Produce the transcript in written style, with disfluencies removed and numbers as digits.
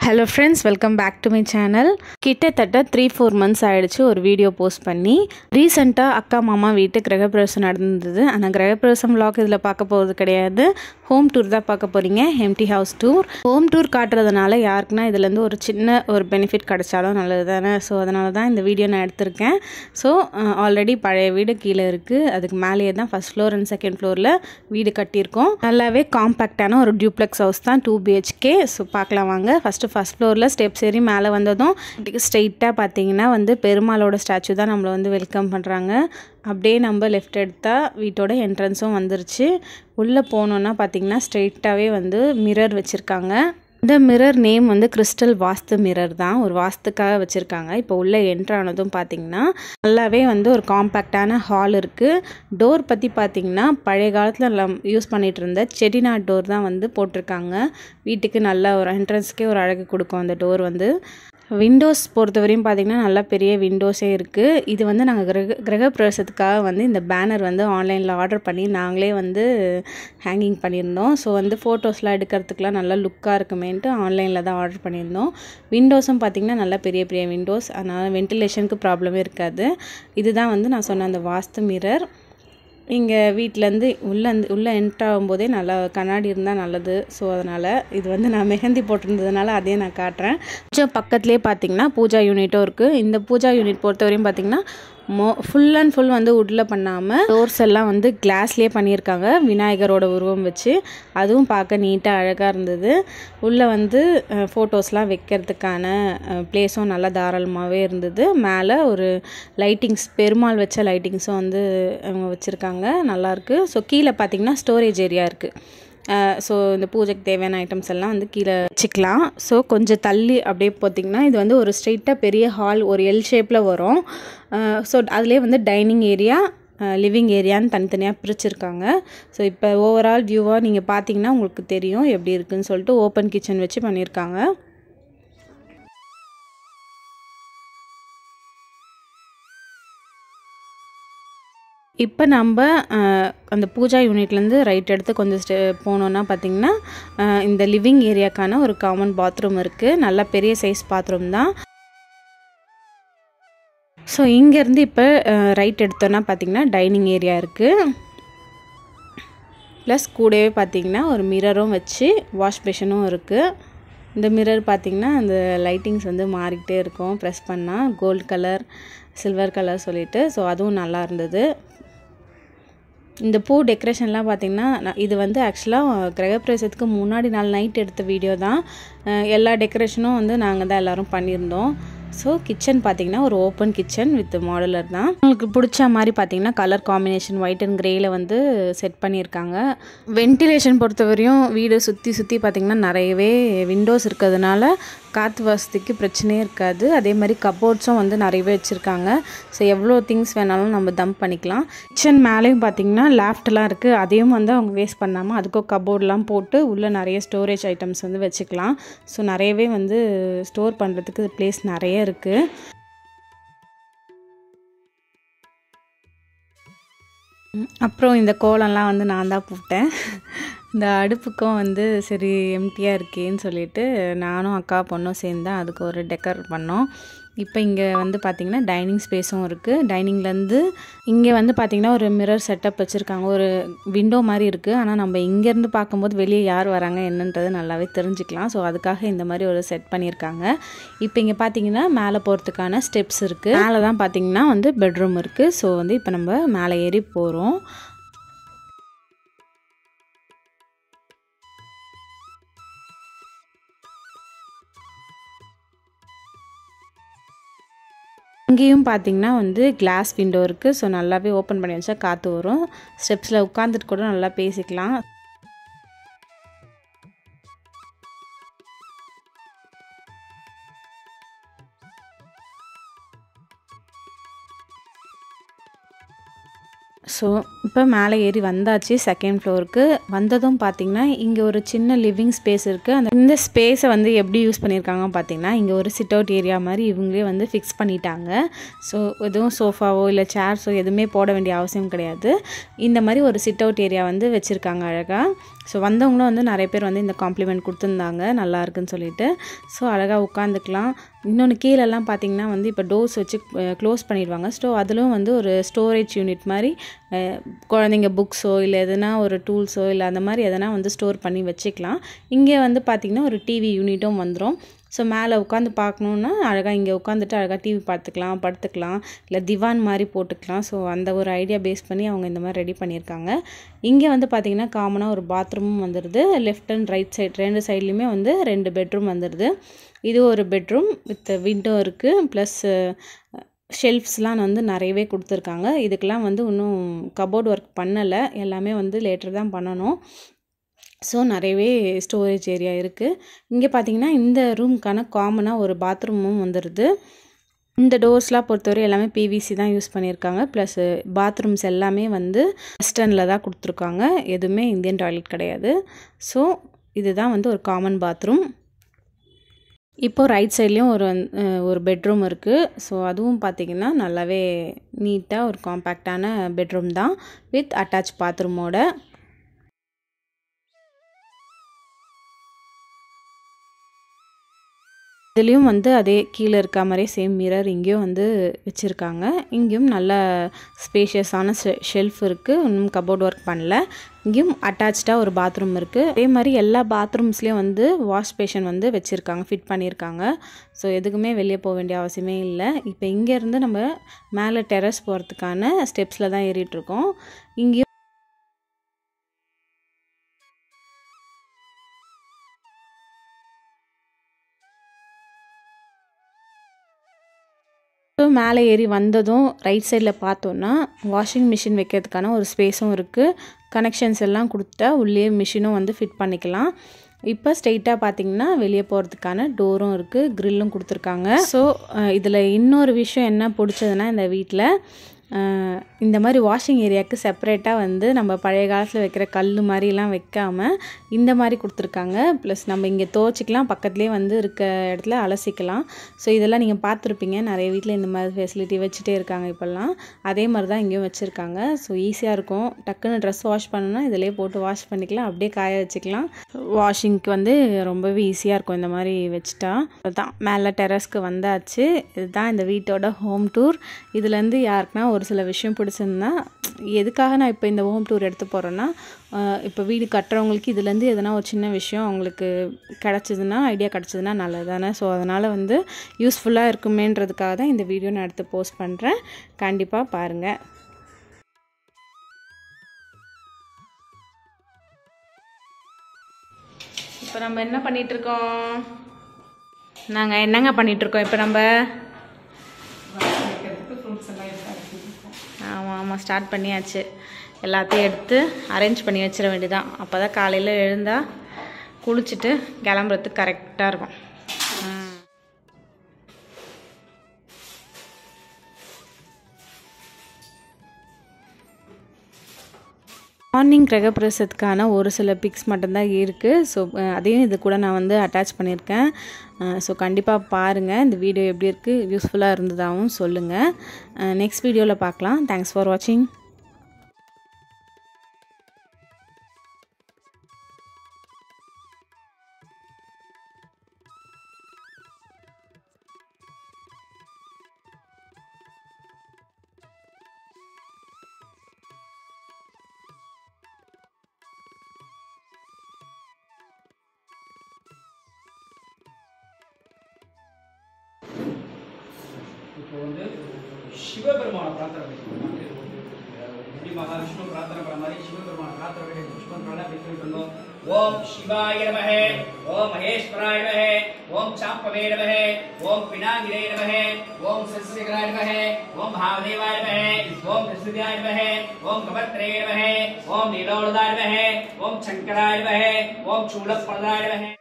Hello friends, welcome back to my channel. கிட்டத்தட்ட 3-4 months ஆயிடுச்சு ஒரு வீடியோ போஸ்ட் பண்ணி. ரீசெண்டாக அக்கா மாமா வீட்டு கிரகப்பிரவேசம் நடந்தது. ஆனால் கிரகப்பிரவேசம் vlog இதில் பார்க்க போகிறது கிடையாது. ஹோம் டூர் தான் பார்க்க போகிறீங்க. Empty house tour. Home tour காட்டுறதுனால யாருக்குன்னா இதுலேருந்து ஒரு சின்ன ஒரு பெனிஃபிட் கிடைச்சாலும் நல்லது தானே. ஸோ அதனால தான் இந்த வீடியோ நான் எடுத்திருக்கேன். ஸோ ஆல்ரெடி பழைய வீடு கீழே இருக்குது. அதுக்கு மேலேயே தான் ஃபஸ்ட் ஃப்ளோர் அண்ட் செகண்ட் ஃப்ளோரில் வீடு கட்டியிருக்கோம். நல்லாவே காம்பேக்டான ஒரு டியூப்ளெக்ஸ் ஹவுஸ் தான், 2 BHK. ஸோ பார்க்கலாம் வாங்க. ஃபஸ்ட் ஃப்ளோரில் ஸ்டெப்ஸ் ஏறி மேலே வந்ததும் ஸ்ட்ரெயிட்டாக பார்த்தீங்கன்னா பெருமாளோட ஸ்டாச்சு தான் நம்மளை வெல்கம் பண்ணுறாங்க. அப்படியே நம்ம லெஃப்ட் எடுத்தால் வீட்டோட என்ட்ரன்ஸும் வந்துருச்சு. உள்ளே போனோன்னா பார்த்தீங்கன்னா ஸ்ட்ரெயிட்டாகவே மிரர் வச்சுருக்காங்க. இந்த மிரர் நேம் கிறிஸ்டல் வாஸ்து மிரர் தான், ஒரு வாஸ்துக்காக வச்சுருக்காங்க. இப்போ உள்ளே என்ட்ரானதும் பார்த்திங்கன்னா நல்லாவே ஒரு காம்பேக்டான ஹால் இருக்குது. டோர் பற்றி பார்த்திங்கன்னா பழைய காலத்தில் நல்லா யூஸ் பண்ணிகிட்டு இருந்த செட்டிநாட் டோர் தான் போட்டிருக்காங்க. வீட்டுக்கு நல்ல ஒரு என்ட்ரன்ஸ்க்கே ஒரு அழகு கொடுக்கும் அந்த டோர். விண்டோஸ் பொறுத்தவரையும் பார்த்திங்கன்னா நல்லா பெரிய விண்டோஸே இருக்குது. இது நாங்கள் கிரகப்பிரவேசத்துக்காக இந்த பேனர் ஆன்லைனில் ஆர்டர் பண்ணி நாங்களே ஹேங்கிங் பண்ணியிருந்தோம். ஸோ ஃபோட்டோஸ்லாம் எடுக்கிறதுக்குலாம் நல்லா லுக்காக இருக்குமேன்ட்டு ஆன்லைனில் தான் ஆர்டர் பண்ணியிருந்தோம். விண்டோஸும் பார்த்திங்கன்னா நல்லா பெரிய பெரிய விண்டோஸ், அதனால் வென்டிலேஷனுக்கு ப்ராப்ளமே இருக்காது. இதுதான் நான் சொன்ன அந்த வாஸ்து மிரர். இங்கே வீட்டிலேருந்து உள்ளே என்ட்ரு ஆகும்போதே நல்லா கண்ணாடி இருந்தால் நல்லது. ஸோ அதனால் இது நான் மெஹந்தி போட்டிருந்ததுனால அதையும் நான் காட்டுறேன். கொஞ்சம் பக்கத்துலேயே பார்த்திங்கன்னா பூஜா யூனிட்டும் இருக்குது. இந்த பூஜா யூனிட் பொறுத்தவரையும் பார்த்திங்கன்னா ஃபுல் அண்ட் ஃபுல் வுட்டில் பண்ணாமல் டோர்ஸ் எல்லாம் கிளாஸ்லேயே பண்ணியிருக்காங்க, விநாயகரோட உருவம் வச்சு. அதுவும் பார்க்க நீட்டாக அழகாக இருந்தது. உள்ளே ஃபோட்டோஸ்லாம் வைக்கிறதுக்கான ப்ளேஸும் நல்லா தாராளமாகவே இருந்தது. மேலே ஒரு லைட்டிங்ஸ், பெருமாள் வச்ச லைட்டிங்ஸும் அவங்க வச்சுருக்காங்க, நல்லாயிருக்கு. ஸோ கீழே பார்த்திங்கன்னா ஸ்டோரேஜ் ஏரியா இருக்குது. ஸோ இந்த பூஜைக்கு தேவையான ஐட்டம்ஸ் எல்லாம் கீழே வச்சுக்கலாம். ஸோ கொஞ்சம் தள்ளி அப்படியே பார்த்திங்கன்னா இது ஒரு ஸ்ட்ரெயிட்டாக பெரிய ஹால், ஒரு எல் ஷேப்பில் வரும். ஸோ அதிலே டைனிங் ஏரியா, லிவிங் ஏரியான்னு தனித்தனியாக பிரிச்சுருக்காங்க. ஸோ இப்போ ஓவரால் வியூவாக நீங்கள் பார்த்தீங்கன்னா உங்களுக்கு தெரியும் எப்படி இருக்குதுன்னு சொல்லிட்டு. ஓப்பன் கிச்சன் வச்சு பண்ணியிருக்காங்க. இப்போ நம்ம அந்த பூஜா யூனிட்லேருந்து ரைட் எடுத்து கொஞ்சம் போனோன்னா பார்த்திங்கன்னா இந்த லிவிங் ஏரியாக்கான ஒரு காமன் பாத்ரூம் இருக்குது. நல்லா பெரிய சைஸ் பாத்ரூம் தான். ஸோ இங்கேருந்து இப்போ ரைட் எடுத்தோன்னா பார்த்திங்கன்னா டைனிங் ஏரியா இருக்குது. ப்ளஸ் கூடவே பார்த்திங்கன்னா ஒரு மிரரும் வச்சு வாஷ் பேஷனும் இருக்குது. இந்த மிரர் பார்த்திங்கன்னா அந்த லைட்டிங்ஸ் மாறிக்கிட்டே இருக்கும், ப்ரெஸ் பண்ணால் கோல்டு கலர், சில்வர் கலர் சொல்லிட்டு. ஸோ அதுவும் நல்லா இருந்தது. இந்த பூ டெக்கரேஷன்லாம் பார்த்திங்கன்னா இது ஆக்சுவலாக கிரகப்பிரவேசத்துக்கு முன்னாடி நாள் நைட் எடுத்த வீடியோ தான். எல்லா டெக்கரேஷனும் நாங்கள் தான் எல்லோரும் பண்ணியிருந்தோம். ஸோ கிச்சன் பார்த்திங்கன்னா ஒரு ஓப்பன் கிச்சன் வித் மாடுலர் தான். உங்களுக்கு பிடிச்ச மாதிரி பார்த்திங்கன்னா கலர் காம்பினேஷன் ஒயிட் அண்ட் க்ரேயில் செட் பண்ணியிருக்காங்க. வென்டிலேஷன் பொறுத்தவரையும் வீடு சுற்றி பார்த்திங்கன்னா நிறையவே விண்டோஸ் இருக்கிறதுனால காற்று வசதிக்கு பிரச்சனையே இருக்காது. அதே மாதிரி கபோர்ட்ஸும் நிறையவே வச்சுருக்காங்க. ஸோ எவ்வளோ திங்ஸ் வேணாலும் நம்ம தம்ப் பண்ணிக்கலாம். கிச்சன் மேலேயும் பார்த்திங்கன்னா லேஃப்ட்லாம் இருக்குது. அதையும் அவங்க வேஸ்ட் பண்ணாமல் அதுக்கும் கபோர்ட்லாம் போட்டு உள்ளே நிறைய ஸ்டோரேஜ் ஐட்டம்ஸ் வச்சுக்கலாம். ஸோ நிறையவே ஸ்டோர் பண்ணுறதுக்கு ப்ளேஸ் நிறைய இருக்குது. அப்புறம் இந்த கோலம்லாம் நான் தான் போட்டேன். இந்த அடுப்புக்கும் சரி எம்டியாக இருக்கேன்னு சொல்லிட்டு நானும் அக்கா பொண்ணும் சேர்ந்து அதுக்கு ஒரு டெக்கர் பண்ணோம். இப்போ இங்கே பார்த்திங்கன்னா டைனிங் ஸ்பேஸும் இருக்குது. டைனிங்லேருந்து இங்கே பார்த்திங்கன்னா ஒரு மிரர் செட்டப் வச்சுருக்காங்க. ஒரு விண்டோ மாதிரி இருக்குது. ஆனால் நம்ம இங்கேருந்து பார்க்கும்போது வெளியே யார் வராங்க என்னன்றது நல்லாவே தெரிஞ்சுக்கலாம். ஸோ அதுக்காக இந்த மாதிரி ஒரு செட் பண்ணியிருக்காங்க. இப்போ இங்கே பார்த்திங்கன்னா மேலே போகிறதுக்கான ஸ்டெப்ஸ் இருக்குது. மேலே தான் பார்த்திங்கன்னா பெட்ரூம் இருக்குது. ஸோ இப்போ நம்ம மேலே ஏறி போகிறோம். இங்கேயும் பார்த்திங்கன்னா கிளாஸ் விண்டோ இருக்குது. ஸோ நல்லாவே ஓப்பன் பண்ணி வச்சா காற்று வரும். ஸ்டெப்ஸில் உட்காந்துட்டு கூட நல்லா பேசிக்கலாம். ஸோ இப்போ மேலே ஏறி வந்தாச்சு செகண்ட் ஃப்ளோருக்கு. வந்ததும் பார்த்திங்கன்னா இங்கே ஒரு சின்ன லிவிங் ஸ்பேஸ் இருக்குது. இந்த ஸ்பேஸை வந்து எப்படி யூஸ் பண்ணியிருக்காங்க பார்த்திங்கன்னா, இங்கே ஒரு சிட் அவுட் ஏரியா மாதிரி இவங்களே வந்து ஃபிக்ஸ் பண்ணிட்டாங்க. ஸோ எதுவும் சோஃபாவோ இல்லை சேர்ஸோ எதுவுமே போட வேண்டிய அவசியம் கிடையாது. இந்த மாதிரி ஒரு சிட் அவுட் ஏரியா வந்து வச்சுருக்காங்க அழகாக. ஸோ வந்தவங்களும் வந்து நிறைய பேர் வந்து இந்த காம்ப்ளிமெண்ட் கொடுத்துருந்தாங்க நல்லா இருக்குன்னு சொல்லிட்டு. ஸோ அழகாக உட்காந்துக்கலாம். இன்னொன்று கீழெல்லாம் பார்த்திங்கன்னா வந்து இப்போ டோர்ஸ் வச்சு க்ளோஸ் பண்ணிடுவாங்க. ஸோ அதிலும் வந்து ஒரு ஸ்டோரேஜ் யூனிட் மாதிரி குழந்தைங்க புக்ஸோ இல்லை எதுனா ஒரு டூல்ஸோ இல்லை அந்த மாதிரி எதனா வந்து ஸ்டோர் பண்ணி வச்சுக்கலாம். இங்கே வந்து பார்த்திங்கன்னா ஒரு டிவி யூனிட்டும் வந்துடும். ஸோ மேலே உட்காந்து பார்க்கணுன்னா அழகாக இங்கே உட்காந்துட்டு அழகாக டிவி பார்த்துக்கலாம், படுத்துக்கலாம், இல்லை திவான் மாதிரி போட்டுக்கலாம். ஸோ அந்த ஒரு ஐடியா பேஸ் பண்ணி அவங்க இந்த மாதிரி ரெடி பண்ணியிருக்காங்க. இங்கே வந்து பார்த்திங்கன்னா காமனாக ஒரு பாத்ரூமும் வந்துடுது. லெஃப்ட் அண்ட் ரைட் சைட் 2 சைட்லேயுமே வந்து 2 பெட்ரூம் வந்துடுது. இது ஒரு பெட்ரூம் வித் விண்டோ இருக்குது. ப்ளஸ் ஷெல்ஃப்ஸ்லாம் வந்து நிறையவே கொடுத்துருக்காங்க. இதுக்கெல்லாம் வந்து இன்னும் கபோர்ட் ஒர்க் பண்ணலை, எல்லாமே வந்து லேட்டர் தான் பண்ணணும். ஸோ நிறையவே ஸ்டோரேஜ் ஏரியா இருக்குது. இங்கே பார்த்திங்கன்னா இந்த ரூமுக்கான காமனாக ஒரு பாத்ரூமும் வந்துடுது. இந்த டோர்ஸ்லாம் பொறுத்தவரை எல்லாமே பிவிசி தான் யூஸ் பண்ணியிருக்காங்க. ப்ளஸ் பாத்ரூம்ஸ் எல்லாமே வந்து வெஸ்டர்னில் தான் கொடுத்துருக்காங்க. எதுவுமே இந்தியன் டாய்லெட் கிடையாது. ஸோ இதுதான் வந்து ஒரு காமன் பாத்ரூம். இப்போது ரைட் சைட்லேயும் ஒரு பெட்ரூம் இருக்குது. ஸோ அதுவும் பார்த்திங்கன்னா நல்லாவே நீட்டாக ஒரு காம்பேக்டான பெட்ரூம் தான் வித் அட்டாச் பாத்ரூமோட. இதுலேயும் வந்து அதே கீழே இருக்க மாதிரியே சேம் மிரர் இங்கேயும் வந்து வச்சுருக்காங்க. இங்கேயும் நல்ல ஸ்பேஷியஸான ஷெல்ஃப் இருக்குது. இன்னும் கபோர்ட் ஒர்க் பண்ணல. இங்கேயும் அட்டாச்சாக ஒரு பாத்ரூம் இருக்குது. அதே மாதிரி எல்லா பாத்ரூம்ஸ்லேயும் வந்து வாஷ் பேஷன் வந்து வச்சுருக்காங்க, ஃபிட் பண்ணியிருக்காங்க. ஸோ எதுக்குமே வெளியே போக வேண்டிய அவசியமே இல்லை. இப்போ இங்கேருந்து நம்ம மேலே டெரஸ் போகிறதுக்கான ஸ்டெப்ஸில் தான் ஏறிட்டுருக்கோம். இங்கேயும் மேலே ஏறி வந்ததும் ரைட் சைடில் பார்த்தோன்னா வாஷிங் மிஷின் வைக்கிறதுக்கான ஒரு ஸ்பேஸும் இருக்குது. கனெக்ஷன்ஸ் எல்லாம் கொடுத்தா உள்ளே மிஷினும் வந்து ஃபிட் பண்ணிக்கலாம். இப்போ ஸ்ட்ரெயிட்டாக பார்த்திங்கன்னா வெளியே போகிறதுக்கான டோரும் இருக்குது, க்ரில்லும் கொடுத்துருக்காங்க. ஸோ இதில் இன்னொரு விஷயம் என்ன பிடிச்சதுன்னா, இந்த வீட்டில் இந்த மாதிரி வாஷிங் ஏரியாவுக்கு செப்பரேட்டாக வந்து நம்ம பழைய காலத்தில் வைக்கிற கல் மாதிரிலாம் வைக்காமல் இந்த மாதிரி கொடுத்துருக்காங்க. ப்ளஸ் நம்ம இங்கே துவச்சிக்கலாம், பக்கத்துலேயே வந்து இருக்க இடத்துல அலசிக்கலாம். ஸோ இதெல்லாம் நீங்கள் பார்த்துருப்பீங்க, நிறைய வீட்டில் இந்த மாதிரி ஃபெசிலிட்டி வச்சுட்டே இருக்காங்க இப்போல்லாம். அதே மாதிரி தான் இங்கேயும் வச்சுருக்காங்க. ஸோ ஈஸியாக இருக்கும். டக்குன்னு ட்ரெஸ் வாஷ் பண்ணணுன்னா இதிலே போட்டு வாஷ் பண்ணிக்கலாம், அப்படியே காய வச்சுக்கலாம். வாஷிங்க்கு வந்து ரொம்பவே ஈஸியாக இருக்கும் இந்த மாதிரி வச்சுட்டா. அதுதான் மேலே டெரஸ்க்கு வந்தாச்சு. இதுதான் இந்த வீட்டோட ஹோம் டூர். இதுலேருந்து யாருக்குன்னா ஒரு சில விஷயம் பிடிச்சிருந்தா, எதுக்காக நான் இப்போ இந்த ஹோம் டூர் எடுத்து போகிறேன்னா, இப்போ வீடு கட்டுறவங்களுக்கு இதுலேருந்து எதனா ஒரு சின்ன விஷயம் அவங்களுக்கு கிடச்சிதுன்னா, ஐடியா கிடச்சிதுன்னா நல்லது தானே. ஸோ அதனால் வந்து யூஸ்ஃபுல்லாக இருக்குமேன்றதுக்காக தான் இந்த வீடியோ நான் எடுத்து போஸ்ட் பண்ணுறேன். கண்டிப்பாக பாருங்கள். இப்போ நம்ம என்ன பண்ணிகிட்ருக்கோம்? நாங்கள் என்னங்க பண்ணிகிட்ருக்கோம் இப்போ நம்ம? ஆமாம், ஸ்டார்ட் பண்ணியாச்சு. எல்லாத்தையும் எடுத்து அரேஞ்ச் பண்ணி வச்சிட வேண்டியதான். அப்போ தான் காலையில் எழுந்தால் குளிச்சுட்டு கிளம்புறதுக்கு கரெக்டாக இருக்கும். மார்னிங் கிரகப்பிரவேசத்துக்கான ஒரு சில பிக்ஸ் மட்டும்தான் இருக்குது. ஸோ அதையும் இது கூட நான் வந்து அட்டாச் பண்ணியிருக்கேன். ஸோ கண்டிப்பாக பாருங்கள். இந்த வீடியோ எப்படி இருக்குது, யூஸ்ஃபுல்லாக இருந்ததாகவும் சொல்லுங்கள். நெக்ஸ்ட் வீடியோவில் பார்க்கலாம். தேங்க்ஸ் ஃபார் வாட்சிங். இப்போ வந்து சிவபெருமான பிரார்த்தனை பண்ணிக்கணும். மகாவிஷ்ணு பிரார்த்தனை பண்ண மாதிரி சிவபெருமான பிரார்த்தனை பண்ணி புஷ்பங்களால அப்படி சொல்லிட்டு ஓம் சிவாய நமஹ, ஓம் மகேஸ்வராய நமஹ, ஓம் சாம்பவே நமஹ, ஓம் பினாகிரே நமஹ, ஓம் சஸ்யகராய நமஹ, ஓம் மகாதேவாய நமஹ, ஓம் கிருஷ்ணாய நமஹ, ஓம் கபத்ரே நமஹ, ஓம் நீலோலதாய நமஹ, ஓம் சங்கராய நமஹ, ஓம் சூலப்பிரதாய நமஹ.